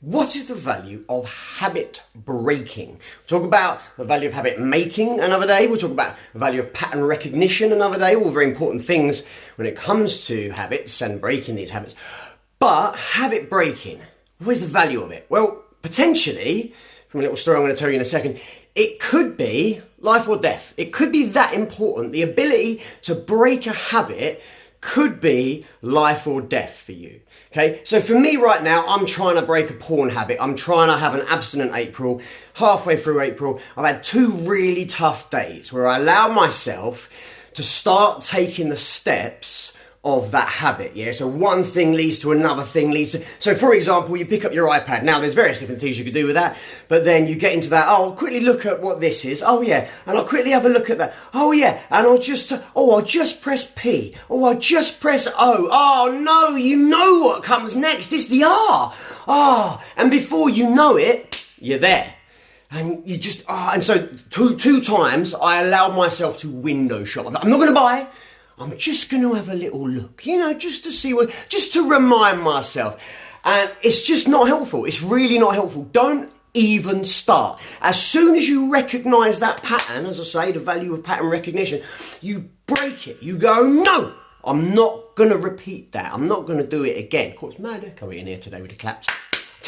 What is the value of habit breaking? We'll talk about the value of habit making another day. We'll talk about the value of pattern recognition another day. All very important things when it comes to habits and breaking these habits. But habit breaking, where's the value of it? Well, potentially, from a little story I'm going to tell you in a second, it could be life or death. It could be that important. The ability to break a habit could be life or death for you. Okay, so for me right now, I'm trying to break a porn habit. I'm trying to have an abstinent April. Halfway through April, I've had 2 really tough days where I allow myself to start taking the steps of that habit, yeah? So one thing leads to another thing leads to... So for example, you pick up your iPad. Now there's various different things you could do with that, but then you get into that, oh, I'll quickly look at what this is. Oh yeah, and I'll quickly have a look at that. Oh yeah, and I'll just press P. Oh, I'll just press O. Oh no, you know what comes next. It's the R. Oh, and before you know it, you're there. And you just, and so two times I allowed myself to window shop. I'm not going to buy. I'm just going to have a little look, just to see just to remind myself. And it's just not helpful. It's really not helpful. Don't even start. As soon as you recognize that pattern, as I say, the value of pattern recognition, you break it. You go, no, I'm not going to repeat that. I'm not going to do it again. Of course, mad echo in here today with the claps.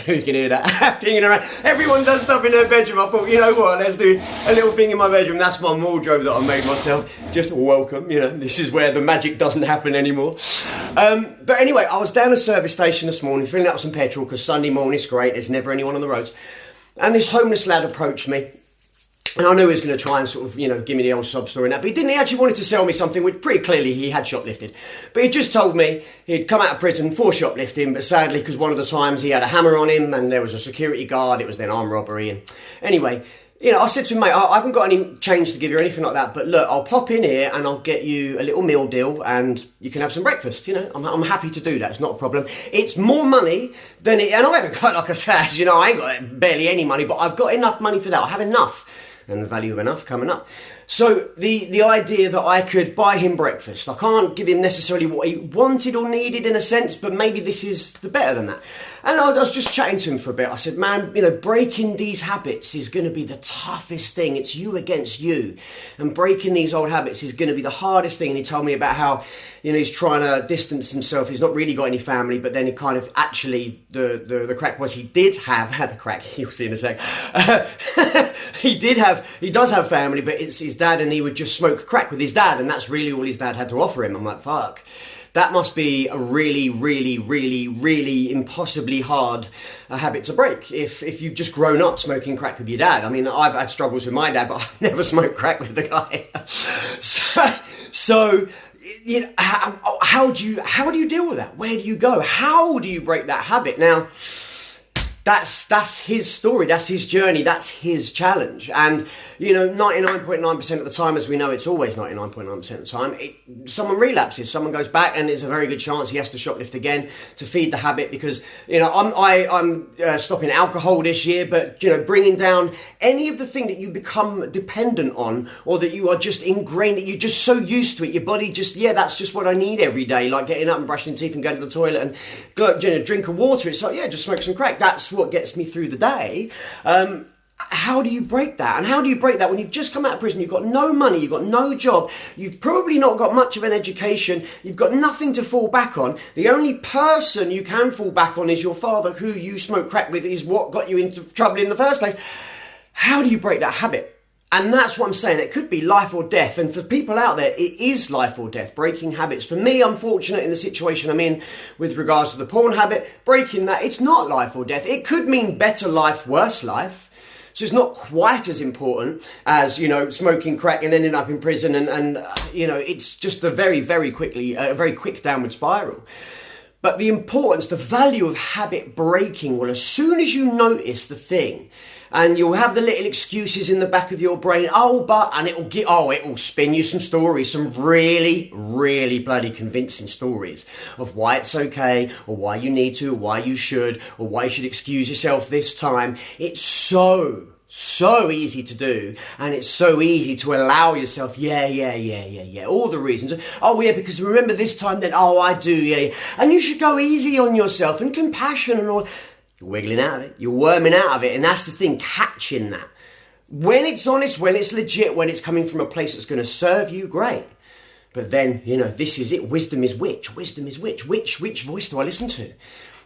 You can hear that pinging around. Everyone does stuff in their bedroom. I thought, you know what, let's do a little thing in my bedroom. That's my wardrobe that I made myself. Just welcome, this is where the magic doesn't happen anymore. But anyway, I was down a service station this morning, filling up some petrol, because Sunday morning's great, there's never anyone on the roads. And this homeless lad approached me. And I knew he was going to try and sort of, give me the old sob story and that. But he didn't. He actually wanted to sell me something, which pretty clearly he had shoplifted. But he just told me he'd come out of prison for shoplifting. But sadly, because one of the times he had a hammer on him and there was a security guard, it was then armed robbery. And anyway, I said to him, mate, I haven't got any change to give you or anything like that. But look, I'll pop in here and I'll get you a little meal deal and you can have some breakfast. I'm happy to do that. It's not a problem. It's more money than it. And I haven't got, like I said, I ain't got barely any money, but I've got enough money for that. I have enough. And the value of enough coming up. So the idea that I could buy him breakfast, I can't give him necessarily what he wanted or needed in a sense, but maybe this is the better than that. And I was just chatting to him for a bit. I said, man, breaking these habits is going to be the toughest thing. It's you against you. And breaking these old habits is going to be the hardest thing. And he told me about how, he's trying to distance himself. He's not really got any family, but then he kind of actually, the crack was he did have the crack. You'll see in a sec. He does have family, but it's his dad, and he would just smoke crack with his dad. And that's really all his dad had to offer him. I'm like, fuck. That must be a really, really, really, really impossibly hard habit to break if you've just grown up smoking crack with your dad. I mean, I've had struggles with my dad, but I've never smoked crack with the guy. So how do you deal with that? Where do you go? How do you break that habit? Now, that's his story, that's his journey, that's his challenge. And 99.9% of the time, as we know, it's always 99.9% of the time, someone relapses, someone goes back, and there's a very good chance he has to shoplift again to feed the habit. Because I'm stopping alcohol this year, but bringing down any of the thing that you become dependent on, or that you are just ingrained, that you're just so used to it, your body just, that's just what I need every day, like getting up and brushing teeth and going to the toilet and go, drink of water. It's like, just smoke some crack. That's what gets me through the day. How do you break that? And how do you break that when you've just come out of prison, you've got no money, you've got no job, you've probably not got much of an education, you've got nothing to fall back on. The only person you can fall back on is your father, who you smoke crack with, is what got you into trouble in the first place. How do you break that habit? And that's what I'm saying. It could be life or death. And for people out there, it is life or death, breaking habits. For me, I'm fortunate in the situation I'm in with regards to the porn habit. Breaking that, it's not life or death. It could mean better life, worse life. So it's not quite as important as, smoking crack and ending up in prison. And it's just a very, very quick downward spiral. But the importance, the value of habit breaking, well, as soon as you notice the thing, and you'll have the little excuses in the back of your brain, and it'll spin you some stories, some really, really bloody convincing stories of why it's okay, or why you need to, or why you should, or why you should excuse yourself this time. It's so easy to do, and it's so easy to allow yourself, all the reasons. Because remember this time then, I do, and you should go easy on yourself, and compassion and all. You're wiggling out of it. You're worming out of it. And that's the thing, catching that. When it's honest, when it's legit, when it's coming from a place that's going to serve you, great. But then, this is it. Wisdom is which? Wisdom is which? Which voice do I listen to?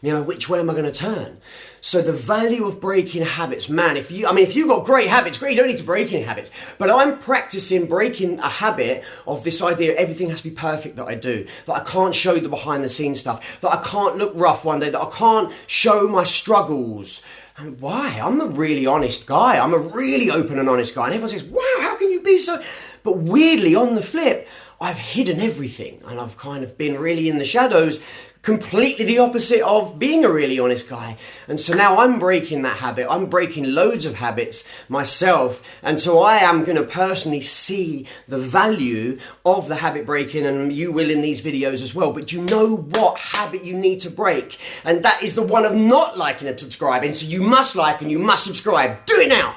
Which way am I going to turn? So the value of breaking habits, man, if you've got great habits, great, you don't need to break any habits. But I'm practicing breaking a habit of this idea everything has to be perfect that I do, that I can't show the behind the scenes stuff, that I can't look rough one day, that I can't show my struggles. And why? I'm a really honest guy. I'm a really open and honest guy. And everyone says, wow, how can you be so? But weirdly, on the flip, I've hidden everything and I've kind of been really in the shadows, completely the opposite of being a really honest guy. And so now I'm breaking that habit. I'm breaking loads of habits myself. And so I am going to personally see the value of the habit breaking, and you will in these videos as well. But you know what habit you need to break? And that is the one of not liking and subscribing. So you must like and you must subscribe. Do it now.